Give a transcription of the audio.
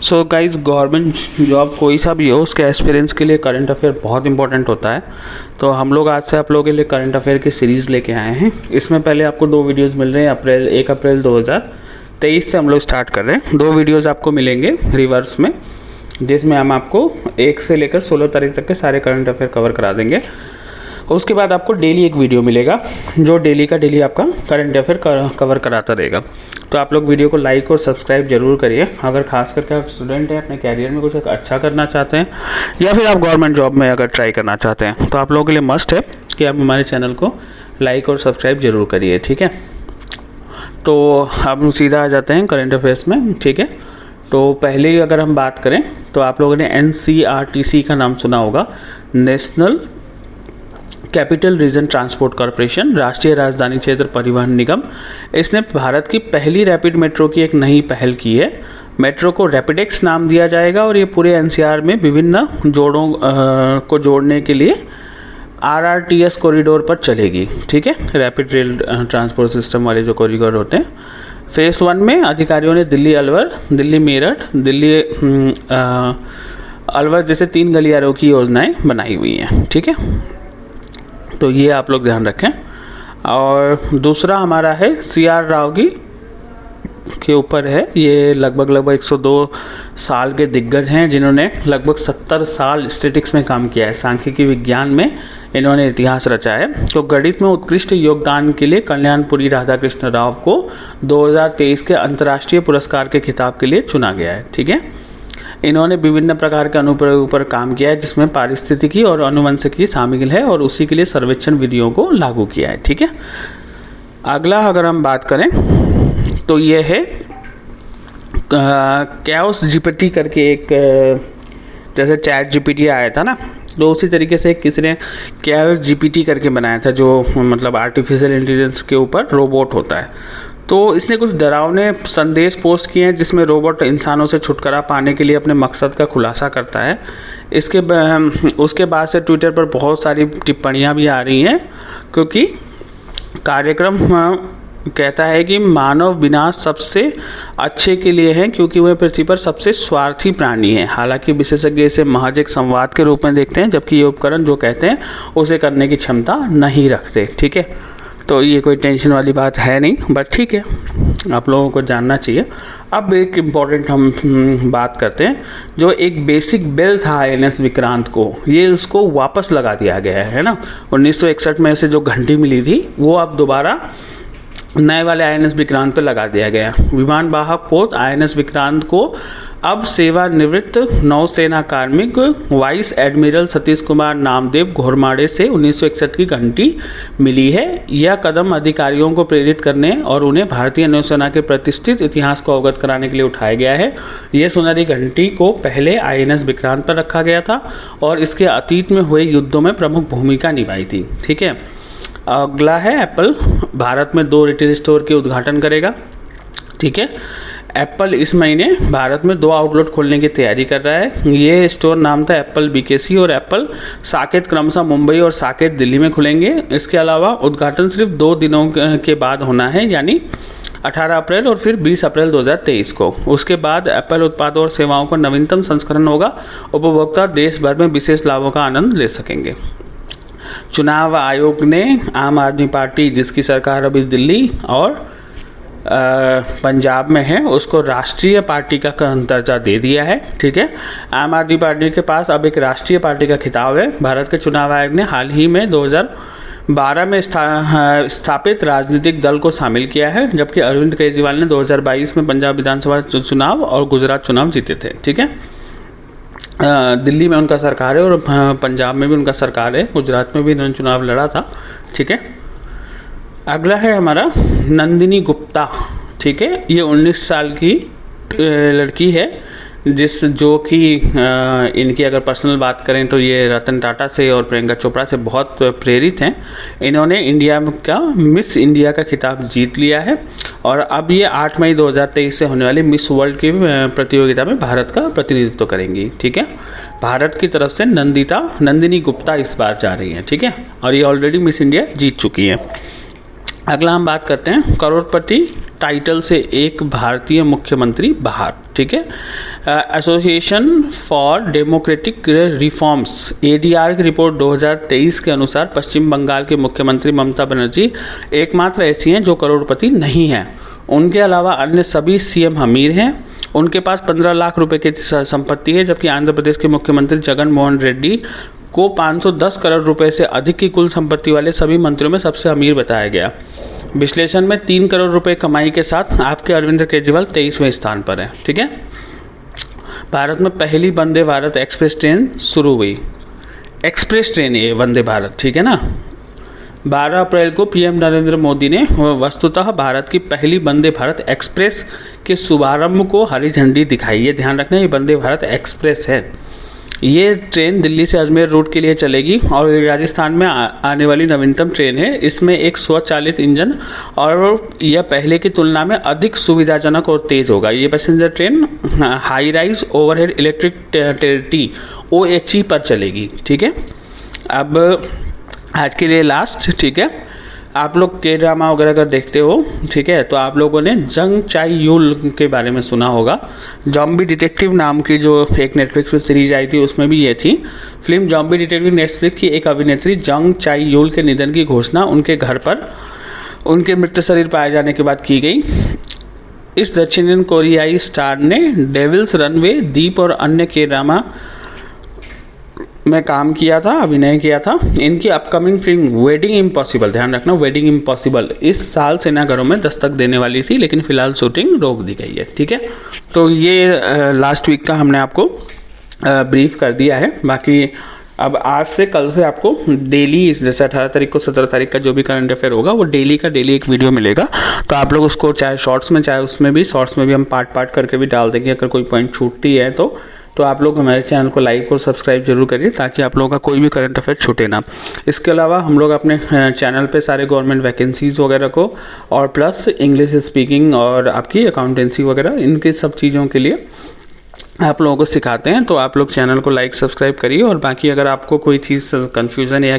So guys, government job कोई सा भी हो उसके एक्सपीरियंस के लिए करंट अफेयर बहुत इंपॉर्टेंट होता है। तो हम लोग आज से आप लोगों के लिए करंट अफेयर की सीरीज़ लेके आए हैं। इसमें पहले आपको 2 वीडियोस मिल रहे हैं। 1 अप्रैल 2023 से हम लोग स्टार्ट कर रहे हैं। 2 वीडियोस आपको मिलेंगे रिवर्स में, जिसमें हम आपको 1 से लेकर 16 तारीख तक के सारे करंट अफेयर कवर करा देंगे। उसके बाद आपको डेली एक वीडियो मिलेगा जो डेली का डेली आपका करंट अफेयर कवर कराता रहेगा। तो आप लोग वीडियो को लाइक और सब्सक्राइब जरूर करिए। अगर खास करके आप स्टूडेंट हैं, अपने कैरियर में कुछ अच्छा करना चाहते हैं, या फिर आप गवर्नमेंट जॉब में अगर ट्राई करना चाहते हैं, तो आप लोगों के लिए मस्ट है कि आप हमारे चैनल को लाइक और सब्सक्राइब जरूर करिए। ठीक है, तो हम सीधा आ जाते हैं करंट अफेयर्स में। ठीक है, तो पहले ही अगर हम बात करें तो आप लोगों ने NCRTC का नाम सुना होगा, national capital region transport corporation, राष्ट्रीय राजधानी क्षेत्र परिवहन निगम। इसने भारत की पहली रैपिड मेट्रो की एक नई पहल की है। मेट्रो को रैपिडेक्स नाम दिया जाएगा और ये पूरे NCR में विभिन्न जोड़ों को जोड़ने के लिए RRTS कॉरिडोर पर चलेगी। ठीक है, रैपिड रेल ट्रांसपोर्ट सिस्टम वाले जो कॉरिडोर होते हैं। फेज़ 1 में अधिकारियों ने दिल्ली अलवर, दिल्ली मेरठ, दिल्ली अलवर जैसे 3 गलियारों की योजनाएं बनाई हुई हैं। ठीक है, तो ये आप लोग ध्यान रखें। और दूसरा हमारा है CR राव के ऊपर है। ये लगभग 102 साल के दिग्गज हैं, जिन्होंने लगभग 70 साल स्टैटिस्टिक्स में काम किया है। सांख्यिकी विज्ञान में इन्होंने इतिहास रचा है। तो गणित में उत्कृष्ट योगदान के लिए कल्याणपुरी राधाकृष्ण राव को 2023 के अंतर्राष्ट्रीय पुरस्कार के खिताब के लिए चुना गया है। ठीक है, इन्होंने विभिन्न प्रकार के अनुप्रयोगों पर काम किया है, जिसमें पारिस्थितिकी और अनुवंशिकी शामिल है, और उसी के लिए सर्वेक्षण विधियों को लागू किया है। ठीक है, अगला अगर हम बात करें तो ये है कैओस GPT करके एक, जैसे चैट GPT आया था ना, तो उसी तरीके से किसी ने कैओस GPT करके बनाया था, जो मतलब आर्टिफिशियल इंटेलिजेंस के ऊपर रोबोट होता है। तो इसने कुछ डरावने संदेश पोस्ट किए हैं, जिसमें रोबोट इंसानों से छुटकारा पाने के लिए अपने मकसद का खुलासा करता है। उसके बाद से ट्विटर पर बहुत सारी टिप्पणियां भी आ रही हैं, क्योंकि कार्यक्रम कहता है कि मानव विनाश सबसे अच्छे के लिए है, क्योंकि वह पृथ्वी पर सबसे स्वार्थी प्राणी है। हालांकि विशेषज्ञ इसे महज एक संवाद के रूप में देखते हैं, जबकि ये उपकरण जो कहते हैं उसे करने की क्षमता नहीं रखते। ठीक है, तो ये कोई टेंशन वाली बात है नहीं, बट ठीक है, आप लोगों को जानना चाहिए। अब एक इम्पॉर्टेंट हम बात करते हैं। जो एक बेसिक बिल था INS विक्रांत को, ये उसको वापस लगा दिया गया है ना। 1961 में से जो घंटी मिली थी, वो अब दोबारा नए वाले INS विक्रांत पे लगा दिया गया। विमान वाहक पोत INS विक्रांत को अब सेवानिवृत्त नौसेना कार्मिक वाइस एडमिरल सतीश कुमार नामदेव घोरमाड़े से 1961 की घंटी मिली है। यह कदम अधिकारियों को प्रेरित करने और उन्हें भारतीय नौसेना के प्रतिष्ठित इतिहास को अवगत कराने के लिए उठाया गया है। यह सुनहरी घंटी को पहले INS विक्रांत पर रखा गया था और इसके अतीत में हुए युद्धों में प्रमुख भूमिका निभाई थी। ठीक है, अगला है एप्पल भारत में 2 रिटेल स्टोर के उद्घाटन करेगा। ठीक है, एप्पल इस महीने भारत में 2 आउटलेट खोलने की तैयारी कर रहा है। ये स्टोर नाम था एप्पल BKC और एप्पल साकेत क्रमशः मुंबई और साकेत दिल्ली में खुलेंगे। इसके अलावा उद्घाटन सिर्फ 2 दिनों के बाद होना है, यानी 18 अप्रैल और फिर 20 अप्रैल 2023 को। उसके बाद एप्पल उत्पादों और सेवाओं का नवीनतम संस्करण होगा। उपभोक्ता देश भर में विशेष लाभों का आनंद ले सकेंगे। चुनाव आयोग ने आम आदमी पार्टी, जिसकी सरकार अभी दिल्ली और पंजाब में है, उसको राष्ट्रीय पार्टी का दर्जा दे दिया है। ठीक है, आम आदमी पार्टी के पास अब एक राष्ट्रीय पार्टी का खिताब है। भारत के चुनाव आयोग ने हाल ही में 2012 में स्थापित राजनीतिक दल को शामिल किया है, जबकि अरविंद केजरीवाल ने 2022 में पंजाब विधानसभा चुनाव और गुजरात चुनाव जीते थे। ठीक है, दिल्ली में उनका सरकार है और पंजाब में भी उनका सरकार है, गुजरात में भी इन्होंने चुनाव लड़ा था। ठीक है, अगला है हमारा नंदिनी गुप्ता। ठीक है, ये 19 साल की लड़की है, जो कि इनकी अगर पर्सनल बात करें तो ये रतन टाटा से और प्रियंका चोपड़ा से बहुत प्रेरित हैं। इन्होंने इंडिया का मिस इंडिया का खिताब जीत लिया है और अब ये 8 मई 2023 से होने वाली मिस वर्ल्ड की प्रतियोगिता में भारत का प्रतिनिधित्व करेंगी। ठीक है, भारत की तरफ से नंदिनी गुप्ता इस बार जा रही हैं। ठीक है, और ये ऑलरेडी मिस इंडिया जीत चुकी हैं। अगला हम बात करते हैं करोड़पति टाइटल से एक भारतीय मुख्यमंत्री बाहर, ठीक है। Association for democratic reforms ADR की रिपोर्ट 2023 के अनुसार पश्चिम बंगाल के मुख्यमंत्री ममता बनर्जी एकमात्र ऐसी हैं जो करोड़पति नहीं हैं। उनके अलावा अन्य सभी सीएम अमीर हैं। उनके पास 15 लाख रुपए की संपत्ति है, जबकि आंध्र प्रदेश के मुख्यमंत्री जगन मोहन रेड्डी को 510 करोड़ रुपए से अधिक की कुल संपत्ति वाले सभी मंत्रियों में सबसे अमीर बताया गया। विश्लेषण में 3 करोड़ रुपए कमाई के साथ आपके अरविंद केजरीवाल 23वें स्थान पर हैं, ठीक है। भारत में पहली वंदे भारत एक्सप्रेस ट्रेन शुरू हुई। एक्सप्रेस ट्रेन ये वंदे भारत, ठीक है ना। 12 अप्रैल को पीएम नरेंद्र मोदी ने वस्तुतः भारत की पहली वंदे भारत एक्सप्रेस के शुभारंभ को हरी झंडी दिखाई है। ध्यान रखना, ये वंदे भारत एक्सप्रेस है। ये ट्रेन दिल्ली से अजमेर रूट के लिए चलेगी और राजस्थान में आने वाली नवीनतम ट्रेन है। इसमें एक स्वचालित इंजन और यह पहले की तुलना में अधिक सुविधाजनक और तेज़ होगा। ये passenger train high rise overhead electric OHE पर चलेगी, ठीक है। अब आज के लिए लास्ट, ठीक है। आप लोग के ड्रामा वगैरह अगर देखते हो, ठीक है, तो आप लोगों ने जंग चाई यूल के बारे में सुना होगा। जॉम्बी डिटेक्टिव नाम की जो एक नेटफ्लिक्स पे सीरीज आई थी उसमें भी ये थी फिल्म जॉम्बी डिटेक्टिव। नेटफ्लिक्स की एक अभिनेत्री जंग चाई यूल के निधन की घोषणा उनके घर पर उनके मृत शरीर पाए जाने के बाद की गई। इस दक्षिण कोरियाई स्टार ने डेविल्स रनवे, दीप और अन्य के ड्रामा में काम किया था, अभिनय किया था। इनकी अपकमिंग फिल्म वेडिंग इम्पॉसिबल, ध्यान रखना वेडिंग इम्पॉसिबल, इस साल सिनेमाघरों में दस्तक देने वाली थी, लेकिन फिलहाल शूटिंग रोक दी गई है, ठीक है। तो ये लास्ट वीक का हमने आपको ब्रीफ कर दिया है। बाकी अब आज से कल से आपको डेली, जैसे 18 तारीख को 17 तारीख का जो भी करंट अफेयर होगा वो डेली का डेली एक वीडियो मिलेगा। तो आप लोग उसको चाहे शॉर्ट्स में चाहे उसमें भी, शॉर्ट्स में भी हम पार्ट करके भी डाल देंगे। अगर कोई पॉइंट छूटती है तो आप लोग हमारे चैनल को लाइक और सब्सक्राइब जरूर करिए, ताकि आप लोगों का कोई भी करंट अफेयर छूटे ना। इसके अलावा हम लोग अपने चैनल पे सारे गवर्नमेंट वैकेंसीज़ वगैरह को और प्लस इंग्लिश स्पीकिंग और आपकी अकाउंटेंसी वगैरह, इनके सब चीज़ों के लिए आप लोगों को सिखाते हैं। तो आप लोग चैनल को लाइक सब्सक्राइब करिए। और बाकी अगर आपको कोई चीज़ कन्फ्यूज़न या